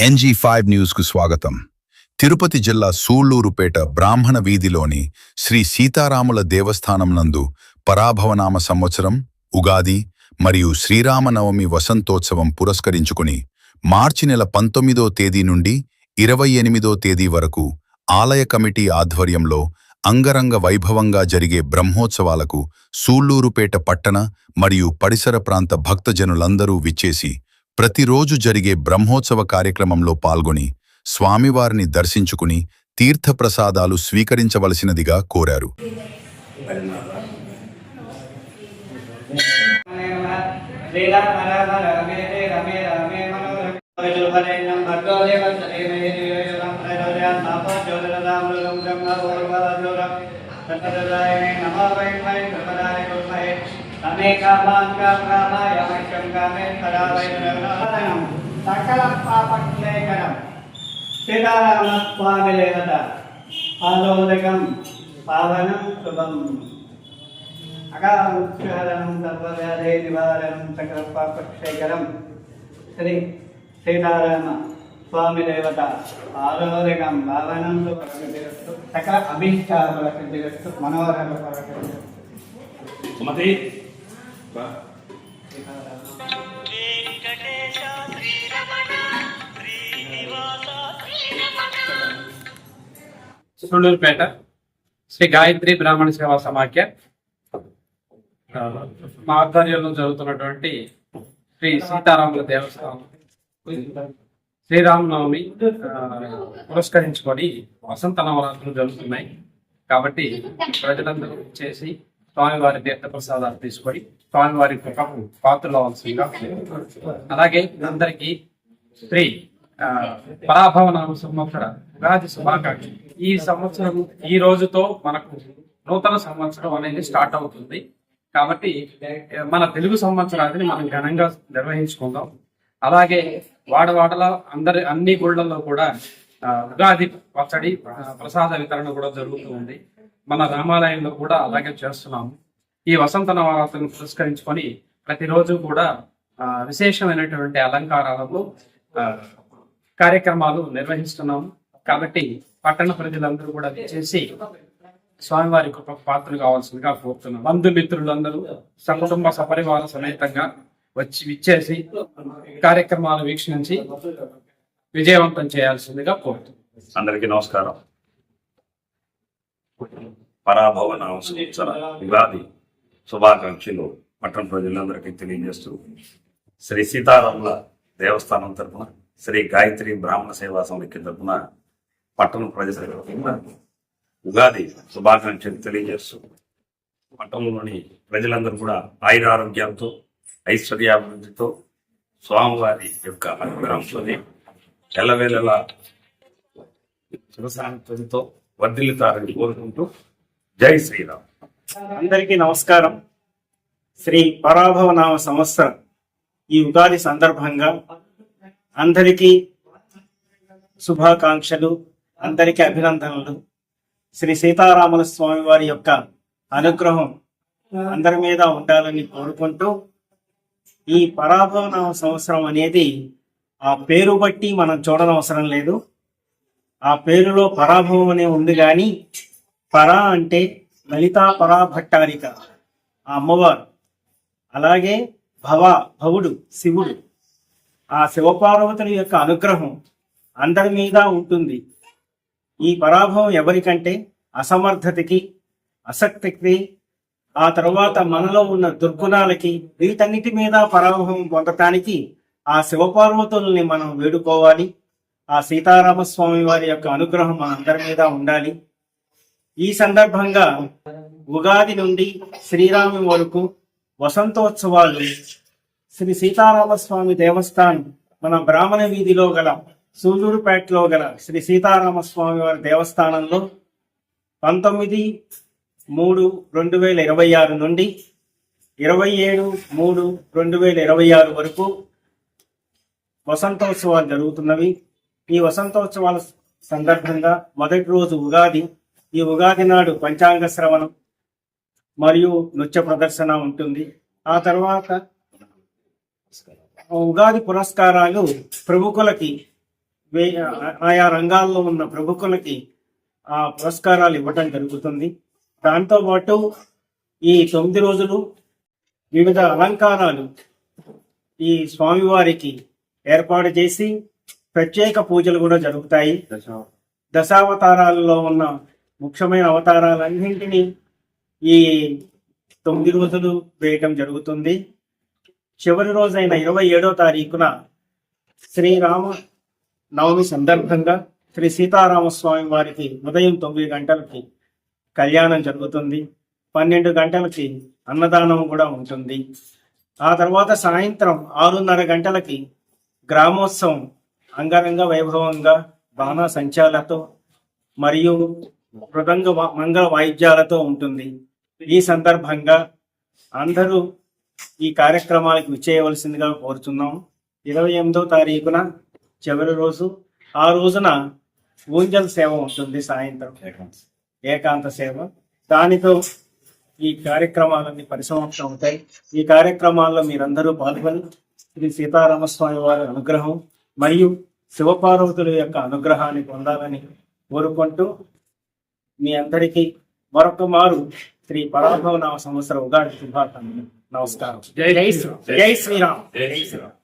NG5 న్యూస్కు స్వాగతం. తిరుపతి జిల్లా సూళ్లూరుపేట బ్రాహ్మణ వీధిలోని శ్రీ సీతారాముల దేవస్థానం నందు పరాభవనామ సంవత్సరం, ఉగాది మరియు శ్రీరామనవమి వసంతోత్సవం పురస్కరించుకుని మార్చి నెల 19వ తేదీ నుండి 28వ తేదీ వరకు ఆలయ కమిటీ ఆధ్వర్యంలో అంగరంగ వైభవంగా జరిగే బ్రహ్మోత్సవాలకు సూళ్లూరుపేట పట్టణ మరియు పరిసర ప్రాంత భక్తజనులందరూ విచ్చేసి ప్రతిరోజు జరిగే బ్రహ్మోత్సవ కార్యక్రమంలో పాల్గొని స్వామివారిని దర్శించుకుని తీర్థప్రసాదాలు స్వీకరించవలసినదిగా కోరారు. సకల పాపక్షేకరం సీతారామస్వామి దేవత ఆలోదకం పావనం శుభం అకాహరణం సర్వవ్యాధి నివారణం సకల పాపక్షేకరం శ్రీ సీతారామ స్వామి దేవత ఆలోదకం పావనం శుభం సకల అభిష్టాలు మనోహర సూళ్లూరుపేట శ్రీ గాయత్రి బ్రాహ్మణ సేవా సమాఖ్య మా ఆధ్వర్యంలో జరుగుతున్నటువంటి శ్రీ సీతారాముల దేవస్థానం శ్రీరామనవమి పురస్కరించుకొని వసంత నవరాత్రులు జరుగుతున్నాయి. కాబట్టి ప్రజలందరూ చేసి స్వామివారి తీర్థప్రసాదాలు తీసుకొని స్వామివారి కృపకు పాత్రలు అవ్వాల్సిందిగా, అలాగే అందరికీ శ్రీ పరాభవనామ సంవత్సర ఉగాది శుభాకాంక్షలు. ఈ సంవత్సరం ఈ రోజుతో మనకు నూతన సంవత్సరం అనేది స్టార్ట్ అవుతుంది. కాబట్టి మన తెలుగు సంవత్సరాన్ని మనం ఘనంగా నిర్వహించుకుందాం. అలాగే వాడవాడల అన్ని గుళ్లలో కూడా ఉగాది పచ్చడి ప్రసాద వితరణ కూడా జరుగుతూ ఉంది. మన రామాలయంలో కూడా అలాగే చేస్తున్నాము. ఈ వసంత నవరాత్రులను పురస్కరించుకొని ప్రతిరోజు కూడా విశేషమైనటువంటి అలంకారాలను కార్యక్రమాలు నిర్వహిస్తున్నాము. కాబట్టి పట్టణ ప్రజలందరూ కూడా చేసి స్వామివారి పాత్రలు కావాల్సిందిగా కోరుతున్నాం. బంధుమిత్రులందరూ సకుటుంబ సపరివార సమేతంగా విచ్చేసి కార్యక్రమాలు వీక్షించి విజయవంతం చేయాల్సిందిగా కోరుతున్నాం. అందరికీ నమస్కారం. పరాభవనామ సంవత్సర ఉగాది శుభాకాంక్షలు పట్టణ ప్రజలందరికీ తెలియజేస్తూ శ్రీ సీతారాముల దేవస్థానం తరఫున శ్రీ గాయత్రి బ్రాహ్మణ సేవా సమితి తరఫున పట్టణ ప్రజలకు ఉగాది శుభాకాంక్షలు తెలియజేస్తూ పట్టణంలోని ప్రజలందరూ కూడా ఆయురారోగ్యాలతో ఐశ్వర్యాభివృద్ధితో స్వామివారి యొక్క అనుగ్రహంతో ఎల్లవేళలా శివశాంతితో వర్ధిల్లుతారని కోరుకుంటూ జై శ్రీరామ్. అందరికీ నమస్కారం. శ్రీ పరాభవనామ సంవత్సరం ఈ ఉగాది సందర్భంగా అందరికీ శుభాకాంక్షలు, అందరికీ అభినందనలు. శ్రీ సీతారాముల స్వామి వారి యొక్క అనుగ్రహం అందరి మీద ఉండాలని కోరుకుంటూ, ఈ పరాభవనామ సంవత్సరం అనేది ఆ పేరు బట్టి మనం చూడనవసరం లేదు. ఆ పేరులో పరాభవం అనే ఉంది, కానీ పరా అంటే లలితా పరాభట్టారిక ఆ అమ్మవారు, అలాగే భవుడు శివుడు. ఆ శివపార్వతుల యొక్క అనుగ్రహం అందరి మీద ఉంటుంది. ఈ పరాభవం ఎవరికంటే అసమర్థతకి, అసక్తికి, ఆ తర్వాత మనలో ఉన్న దుర్గుణాలకి, వీటన్నిటి మీద పరాభవం పొందటానికి ఆ శివపార్వతుల్ని మనం వేడుకోవాలి. ఆ సీతారామస్వామి వారి యొక్క అనుగ్రహం మనందరి మీద ఉండాలి. ఈ సందర్భంగా ఉగాది నుండి శ్రీరామి వరకు వసంతోత్సవాలు శ్రీ సీతారామస్వామి దేవస్థానం మన బ్రాహ్మణ వీధిలో గల సూళ్లూరుపేటలో గల శ్రీ సీతారామస్వామి వారి దేవస్థానంలో 19/3/2026 నుండి 27/3/2026 వరకు వసంతోత్సవాలు జరుగుతున్నవి. ఈ వసంతోత్సవాల సందర్భంగా మొదటి రోజు ఉగాది. ఈ ఉగాది నాడు పంచాంగ శ్రవణం మరియు నృత్య ప్రదర్శన ఉంటుంది. ఆ తర్వాత ఉగాది పురస్కారాలు ప్రముఖులకి ఆయా రంగాల్లో ఉన్న ప్రముఖులకి ఆ పురస్కారాలు ఇవ్వటం జరుగుతుంది. దాంతో పాటు ఈ 9 రోజులు వివిధ అలంకారాలు ఈ స్వామివారికి ఏర్పాటు చేసి ప్రత్యేక పూజలు కూడా జరుగుతాయి. దశావతారాలలో ఉన్న ముఖ్యమైన అవతారాలన్నింటినీ ఈ 9 రోజులు వేయటం జరుగుతుంది. చివరి రోజైన 27వ తారీఖున శ్రీరామ నవమి సందర్భంగా శ్రీ సీతారామస్వామి వారికి ఉదయం 9 గంటలకి కళ్యాణం జరుగుతుంది. 12 గంటలకి అన్నదానం కూడా ఉంటుంది. ఆ తర్వాత సాయంత్రం 6:30 గంటలకి గ్రామోత్సవం అంగరంగ వైభవంగా బాణా సంచాలతో మరియు మృదంగ మంగళ వాయిద్యాలతో ఉంటుంది. ఈ సందర్భంగా అందరూ ఈ కార్యక్రమాలకు విచ్చేయవలసిందిగా కోరుతున్నాం. 28వ తారీఖున చివరి రోజు. ఆ రోజున ఊంజల్ సేవ ఉంటుంది. సాయంత్రం ఏకాంత సేవ. దానితో ఈ కార్యక్రమాలన్నీ పరిసమాప్తం అవుతాయి. ఈ కార్యక్రమాల్లో మీరందరూ పాల్గొని శ్రీ సీతారామస్వామి వారి అనుగ్రహం మరియు శివపార్వతుల యొక్క అనుగ్రహాన్ని పొందాలని కోరుకుంటూ మీ అందరికీ మరొక మారు శ్రీ పరాభవ నామ సంవత్సర ఉగాది శుభాకాంక్షలు. నమస్కారం. జై శ్రీరామ్. జై శ్రీరామ్.